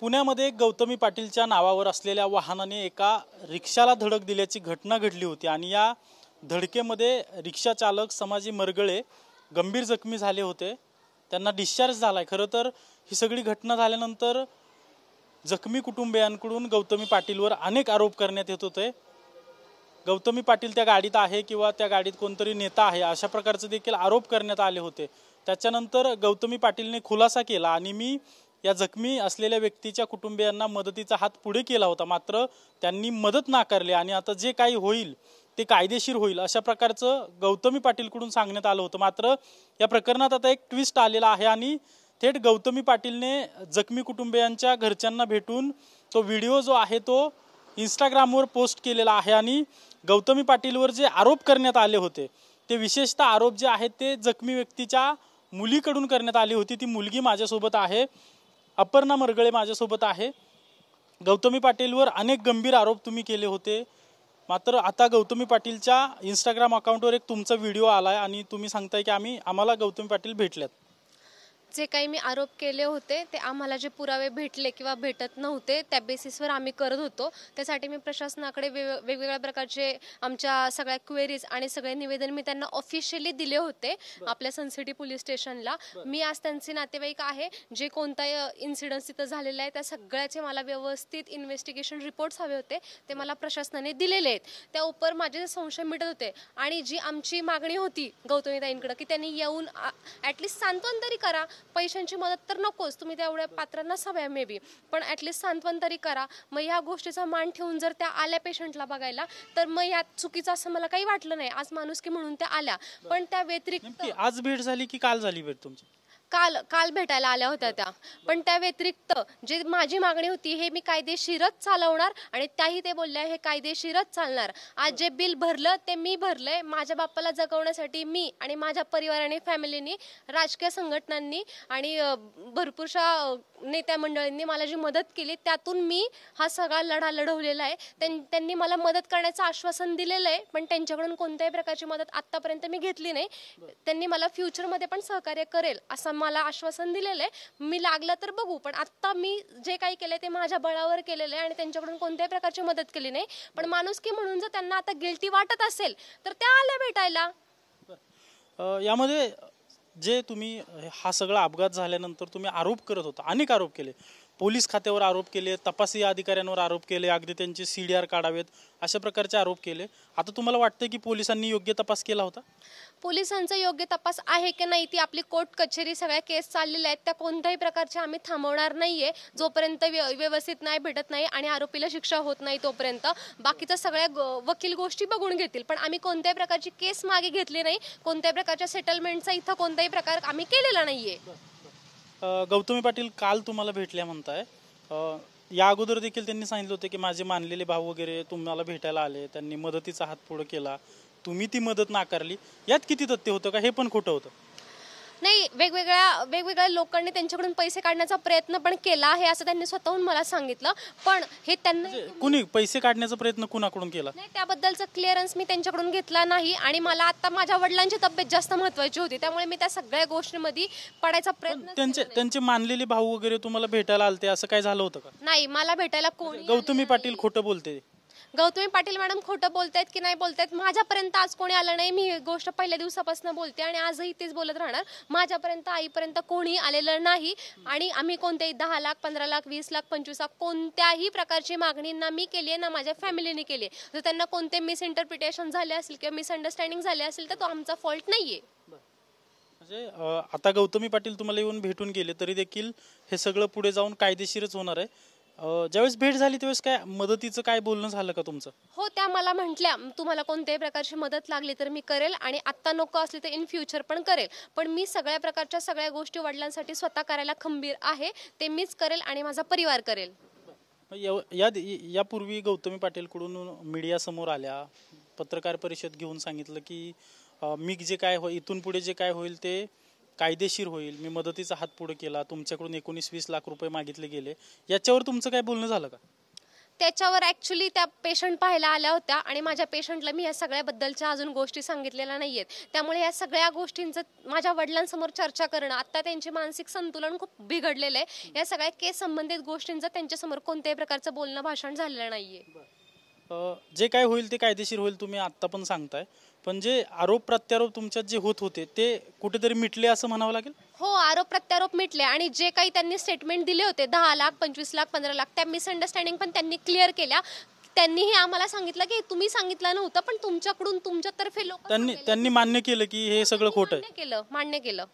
पुण्यामध्ये गौतमी पाटीलच्या नावावर असलेल्या वाहनाने एका रिक्षाला धडक दिल्याची घटना घडली होती आणि या धडकेमध्ये रिक्षा चालक समाजी मरगळे गंभीर जखमी झाले होते। त्यांना डिस्चार्ज झालाय। खरं तर ही सगळी घटना झाल्यानंतर जखमी कुटुंबियांकडून गौतमी पाटीलवर अनेक आरोप करण्यात येत होते। गौतमी पाटील त्या गाडीत आहे किंवा त्या गाडीत कोणतरी नेता आहे अशा प्रकारचे देखील आरोप करण्यात आले होते। त्याच्यानंतर गौतमी पाटीलने खुलासा केला आणि मी या जखमी असलेल्या व्यक्तीच्या कुटुंबियांना मदतीचा हात पुढे केला होता, मात्र त्यांनी मदत नाकारली आणि आता जे काही होईल ते कायदेशीर होईल अशा प्रकारचं गौतमी पाटीलकडून सांगण्यात आलं होतं। मात्र या प्रकरणात आता एक ट्विस्ट आलेला आहे आणि थेट गौतमी पाटीलने जखमी कुटुंबियांच्या घरच्यांना भेटून तो व्हिडिओ जो आहे तो इंस्टाग्रामवर पोस्ट केलेला आहे आणि गौतमी पाटीलवर जे आरोप करण्यात आले होते ते विशेषतः आरोप जे आहेत ते जखमी व्यक्तीच्या मुलीकडून करण्यात आली होती। ती मुलगी माझ्यासोबत आहे, अपर्णा मरगळे माझ्यासोबत आहे। गौतमी पाटीलवर अनेक गंभीर आरोप तुम्ही केले होते, मात्र आता गौतमी पाटीलच्या इंस्टाग्राम अकाउंटवर एक तुमचा व्हिडिओ आलाय आणि तुम्ही सांगताय की आम्हाला गौतमी पाटील भेटल्यात। जे काही मी आरोप केले होते ते आम्हाला जे पुरावे भेटले किंवा भेटत नव्हते त्या बेसिसवर आम्ही करत होतो। त्यासाठी मी प्रशासनाकडे वेगवेगळ्या प्रकारचे आमच्या सगळ्या क्वेरीज आणि सगळे निवेदन मी त्यांना ऑफिशियली दिले होते आपल्या सनसिटी पोलीस स्टेशनला। मी आज त्यांचे नातेवाईक आहे, जे कोणताही इन्सिडेंट तिथं झालेला आहे त्या सगळ्याचे मला व्यवस्थित इन्व्हेस्टिगेशन रिपोर्ट्स हवे होते, ते मला प्रशासनाने दिलेले आहेत। त्या उपर माझे संशय मिटत होते आणि जी आमची मागणी होती गौतमीताईंकडे की त्यांनी येऊन ॲटलिस्ट सांत्वन तरी करा, पैशांची मदत तर नकोच, तुम्ही तेवढ्या पात्र नसाव्या मे बी, पण ॲटलिस्ट सांत्वन तरी करा। मग ह्या गोष्टीचा मान ठेवून जर त्या आल्या पेशंटला बघायला तर मग यात चुकीचं असं मला काही वाटलं नाही। आज माणुसकी म्हणून त्या आल्या, पण त्या व्यतिरिक्त आज भेट झाली की काल झाली भेट तुमची? काल भेटायला आल्या होत्या त्या, पण त्या व्यतिरिक्त जे माझी मागणी होती हे मी कायदेशीरच चालवणार आणि त्याही ते बोलल्या हे कायदेशीरच चालणार। आज जे बिल भरलं ते मी भरलंय, माझ्या बाप्पाला जगवण्यासाठी मी आणि माझ्या परिवाराने फॅमिलीनी राजकीय संघटनांनी आणि भरपूरशा नेत्या मंडळींनी मला जी मदत केली त्यातून मी हा सगळा लढा लढवलेला आहे। त्यांनी मला मदत करण्याचं आश्वासन दिलेलं आहे, पण त्यांच्याकडून कोणत्याही प्रकारची मदत आतापर्यंत मी घेतली नाही। त्यांनी मला फ्युचरमध्ये पण सहकार्य करेल असं मला आश्वासन दिलेलं आहे। मी लागलं तर बघू, पण आता मी जे काही केले ते माझ्या बळावर केलेलं आहे आणि त्यांच्याकडून कोणत्याही प्रकारची मदत केली नाही। पण माणुसकी म्हणून जर त्यांना आता गिल्टी वाटत असेल तर त्या आल्या भेटायला। यामध्ये जे तुम्ही हा सगळा अपघात झाल्यानंतर तुम्ही आरोप करत होता, अनेक आरोप केले, पोलीस खात्यावर आरोप केले, तपासी अधिकाऱ्यांवर आरोप केले, अगदी त्यांचे CDR काढावेत अशा प्रकारचे आरोप केले। आता तुम्हाला वाटतं की पोलिसांनी योग्य तपास केला होता? पोलिसांचा योग्य तपास आहे की नाही ती आपली कोर्ट कचेरी सगळ्या केस चाललेल्या आहेत, त्या कोणत्याही प्रकारच्या आम्ही थांबवणार नाहीये जोपर्यंत व्यवस्थित नाही भेटत नाही आणि आरोपीला शिक्षा होत नाही तोपर्यंत। बाकीच्या सगळ्या वकील गोष्टी बघून घेतील, पण आम्ही कोणत्याही प्रकारची केस मागे घेतली नाही, कोणत्याही प्रकारच्या सेटलमेंटचा इथं कोणताही प्रकार आम्ही केलेला नाहीये। गौतमी पाटील काल तुम्हाला भेटल्या म्हणताय, या अगोदर देखील त्यांनी सांगितलं होतं की माझे मानलेले भाऊ वगैरे तुम्हाला भेटायला आले, त्यांनी मदतीचा हात पुढे केला, तुम्ही ती मदत नाकारली, यात किती तथ्य होतं का हे पण खोटं होतं? नाही, वेगवेगळ्या लोकांनी त्यांच्याकडून पैसे काढण्याचा प्रयत्न पण केला आहे असं त्यांनी स्वतःहून मला सांगितलं, पण हे त्यांना कुणी पैसे काढण्याचा प्रयत्न कुणाकडून केला नाही त्याबद्दलचा क्लिअरन्स मी त्यांच्याकडून घेतला नाही आणि मला आता माझ्या वडिलांची तब्येत जास्त महत्त्वाची होती त्यामुळे मी त्या सगळ्या गोष्टींमध्ये पडायचा प्रयत्न त्यांचे मानलेले भाऊ वगैरे तुम्हाला भेटायला आलते असं काय झालं होतं का? नाही, मला भेटायला कोणी गौतमी पाटील खोटं बोलते? गौतमी पाटील मॅडम खोटं बोलतायत की नाही बोलतायत माझ्यापर्यंत आज कोणी आलं नाही। मी ही गोष्ट पहिल्या दिवसापासून बोलते आणि आजही तेच बोलत राहणार। माझ्यापर्यंत आईपर्यंत कोणी आलेलं नाही आणि आम्ही कोणत्याही 10 लाख 15 लाख 20 लाख 25 लाख कोणत्याही प्रकारची मागणी ना मी केली आहे ना माझ्या फॅमिलीने केली आहे। जर त्यांना कोणते मिसइंटरप्रिटेशन झाले असेल किंवा मिसअंडरस्टँडिंग झाले असेल तर तो आमचा फॉल्ट नाहीये। म्हणजे आता गौतमी पाटील तुम्हाला येऊन भेटून गेले तरी देखील हे सगळं पुढे जाऊन कायदेशीरच होणार आहे। ज्यावेळेस भेट झाली त्यावेळेस काय मदतीचं काय बोलणं झालं का तुमचं? हो, त्या मला म्हटल्या तुम्हाला कोणत्याही प्रकारची मदत लागली तर मी करेल आणि आत्ता नको असली तर इन फ्युचर पण करेल, पण मी सगळ्या प्रकारच्या सगळ्या गोष्टी वडिलांसाठी स्वतः करायला खंबीर आहे, ते मीच करेल आणि माझा परिवार करेल। यापूर्वी गौतमी पाटीलकडून मीडिया समोर आल्या, पत्रकार परिषद घेऊन सांगितलं की मी जे काय इथून पुढे जे काय होईल ते कायदेशीर होईल, मी मदतीचा हात पुढे केला, तुमच्याकडून 19-20 लाख रुपये मागितले गेले, याच्यावर तुमचं काय बोलणं झालं का? त्याच्यावर ॲक्च्युली त्या पेशंट पाहायला आल्या होत्या आणि माझ्या पेशंटला मी या सगळ्याबद्दलच्या अजून गोष्टी सांगितलेल्या नाही आहेत. त्यामुळे या सगळ्या गोष्टींचं माझ्या वडिलांसमोर चर्चा करणं, आत्ता त्यांचे मानसिक संतुलन खूप बिघडलेलं आहे. या सगळ्या केस संबंधित गोष्टींचं त्यांच्यासमोर कोणत्याही प्रकारचं बोलणं भाषण झालेलं नाही आहे. जे काय होईल ते कायदेशीर होईल तुम्ही आत्ता पण सांगताय, पण जे आरोप प्रत्यारोप तुमच्यात जे होत होते ते कुठेतरी मिटले असं म्हणावं लागेल? हो, आरोप प्रत्यारोप मिटले आणि जे काही त्यांनी स्टेटमेंट दिले होते 10 लाख 25 लाख 15 लाख त्या मिसअंडरस्टँडिंग पण त्यांनी क्लिअर केल्या. त्यांनीही आम्हाला सांगितलं की तुम्ही सांगितलं नव्हतं, पण तुमच्याकडून तुमच्यातर्फे लोक त्यांनी मान्य केलं की हे सगळं खोटं आहे. मान्य केलं.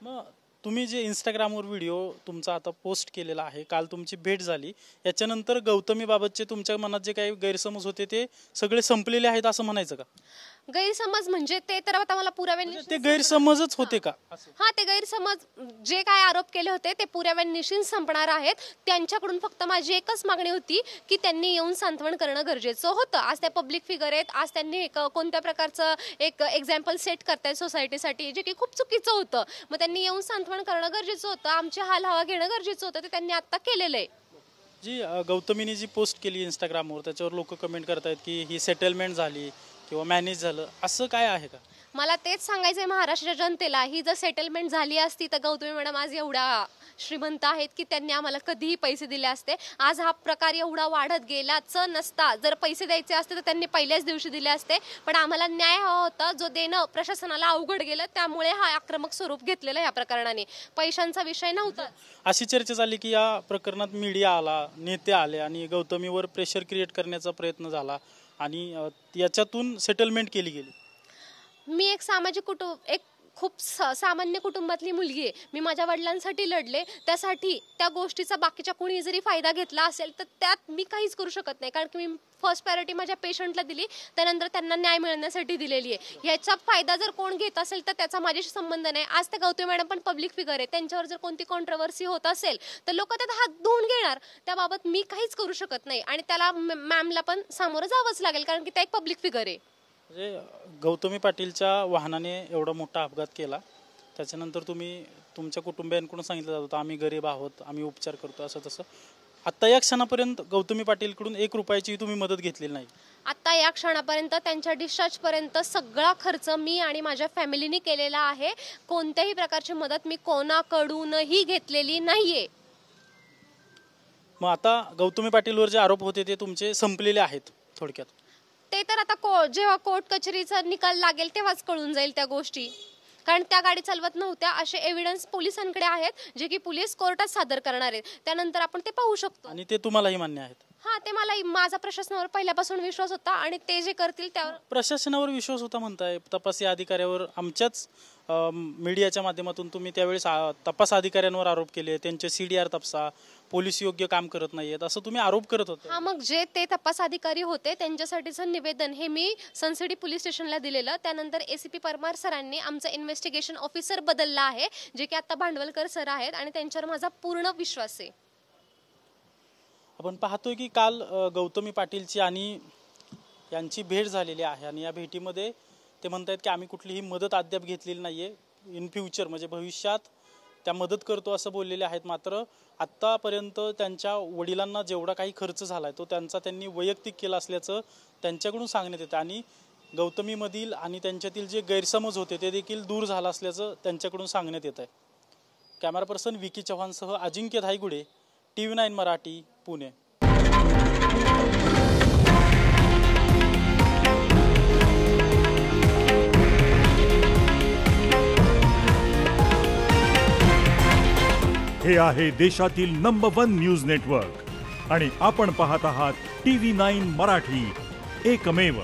मग तुम्ही जे इंस्टाग्रामवर व्हिडिओ तुमचा आता पोस्ट केलेला आहे, काल तुमची भेट झाली, याच्यानंतर गौतमी बाबतचे तुमच्या मनात जे काही गैरसमज होते ते सगळे संपलेले आहेत असं म्हणायचं का? गैरसमज म्हणजे ते तर आता मला पुराव्यांनी ते गैरसमजच होते का? हा, ते गैरसमज जे काय आरोप केले होते ते पुराव्यांनिशी संपणार आहेत. त्यांच्याकडून फक्त माझी एकच मागणी होती की त्यांनी येऊन सांत्वन करणं गरजेचं होतं. आज त्या पब्लिक फिगर आहेत, आज त्यांनी कोणत्या प्रकारचं एक एक्झाम्पल सेट करतायत सोसायटीसाठी, जे की खूप चुकीचं होतं. मग त्यांनी येऊन सांत्वन करणं गरजेचं होतं, आमची हाल हवा घेणं गरजेचं होतं. ते त्यांनी आता केलेलं आहे. जी गौतमीने जी पोस्ट केली इंस्टाग्रामवर त्याच्यावर लोक कमेंट करतायत की ही सेटलमेंट झाली किंवा मॅनेज झालं, असं काय आहे का? मला तेच सांगायचं आहे महाराष्ट्राच्या जनतेला, ही जर सेटलमेंट झाली असती तर गौतमी मॅडम आज एवढ्या श्रीमंत आहेत की त्यांनी आम्हाला कधीही पैसे दिले असते. आज हा प्रकार एवढा वाढत गेलाच नसता. जर पैसे द्यायचे असते तर त्यांनी पहिल्याच दिवशी दिले असते, पण आम्हाला न्याय हवा होता जो देणं प्रशासनाला अवघड गेलं, त्यामुळे हा आक्रमक स्वरूप घेतलेलं या प्रकरणाने. पैशांचा विषय नव्हता. अशी चर्चा झाली की या प्रकरणात मीडिया आला, नेते आले आणि गौतमीवर प्रेशर क्रिएट करण्याचा प्रयत्न झाला आणि याच्यातून सेटलमेंट केली गेली. मी एक सामाजिक एक खूप सामान्य कुटुंबातली मुलगी आहे. मी माझ्या वडिलांसाठी लढले, त्यासाठी त्या गोष्टीचा बाकीच्या कोणी जरी फायदा घेतला असेल तर त्यात मी काहीच करू शकत नाही, कारण की मी फर्स्ट प्रायोरिटी माझ्या पेशंटला दिली, त्यानंतर त्यांना न्याय मिळण्यासाठी दिलेली आहे. ह्याचा फायदा जर कोण घेत असेल तर त्याचा माझ्याशी संबंध नाही. आज त्या गौतमी मॅडम पण पब्लिक फिगर आहे, त्यांच्यावर जर कोणती कॉन्ट्रोवर्सी होत असेल तर लोक त्यात हात धुवून घेणार. त्याबाबत मी काहीच करू शकत नाही आणि त्याला मॅमला पण सामोरं जावंच लागेल, कारण की त्या एक पब्लिक फिगर आहे. म्हणजे गौतमी पाटीलच्या वाहनाने एवढा मोठा अपघात केला, त्याच्यानंतर तुम्ही तुमच्या कुटुंबियांकडून सांगितलं जात होतं आम्ही गरीब आहोत, आम्ही उपचार करतो, असं तसं. आत्ता या क्षणापर्यंत गौतमी पाटीलकडून 1 रुपयाची तुम्ही मदत घेतलेली नाही. आता या क्षणापर्यंत त्यांच्या डिस्चार्जपर्यंत सगळा खर्च मी आणि माझ्या फॅमिलीने केलेला आहे. कोणत्याही प्रकारची मदत मी कोणाकडूनही घेतलेली नाहीये. मग आता गौतमी पाटीलवर जे आरोप होते ते तुमचे संपलेले आहेत थोडक्यात? ते तर आता जेव्हा कोर्ट कचेरीचा निकाल लागेल तेव्हाच कळून जाईल त्या गोष्टी, कारण त्या गाडी चालवत नव्हत्या असे एव्हिडन्स पोलिसांकडे आहेत, जे की पोलीस कोर्टात सादर करणार आहेत. त्यानंतर आपण ते पाहू शकतो. आणि ते तुम्हालाही मान्य आहेत? हा, ते मला माझा प्रशासनावर पहिल्यापासून विश्वास होता आणि ते जे करतील त्यावर. प्रशासनावर विश्वास होता म्हणताय, तपासी अधिकाऱ्यावर आमच्याच मीडियाच्या माध्यमातून तुम्ही त्यावेळेस तपास अधिकाऱ्यांवर आरोप केले, त्यांचे CDR तपासा, पोलीस योग्य काम करत नाहीयेत असं तुम्ही आरोप करत होते. हा, मग जे ते तपास अधिकारी होते त्यांच्यासाठीचं निवेदन हे मी सनसिटी पोलीस स्टेशनला दिलेलं. त्यानंतर ACP परमार सरांनी आमचा इन्व्हेस्टिगेशन ऑफिसर बदलला आहे, जे की आता भांडवलकर सर आहेत आणि त्यांच्यावर माझा पूर्ण विश्वास आहे. आपण पाहतोय की काल गौतमी पाटीलची आणि यांची भेट झालेली आहे आणि या भेटीमध्ये ते म्हणतात की आम्ही कुठलीही मदत अद्याप घेतलेली नाहीये, इन फ्युचर म्हणजे भविष्यात त्या मदत करतो असं बोललेले आहेत. मात्र आत्तापर्यंत त्यांच्या वडिलांना जेवढा काही खर्च झालाय तो त्यांनी वैयक्तिक केला असल्याचं त्यांच्याकडून सांगण्यात येतं आणि गौतमीमधील आणि त्यांच्यातील जे गैरसमज होते ते देखील दूर झाला असल्याचं त्यांच्याकडून सांगण्यात येत आहे. कॅमेरा पर्सन विकी चव्हाणसह अजिंक्य धायगुडे, TV9 मराठी, पुणे. हे आहे देशातील नंबर 1 न्यूज नेटवर्क आणि आपण पाहत आहात TV9 मराठी, एकमेव.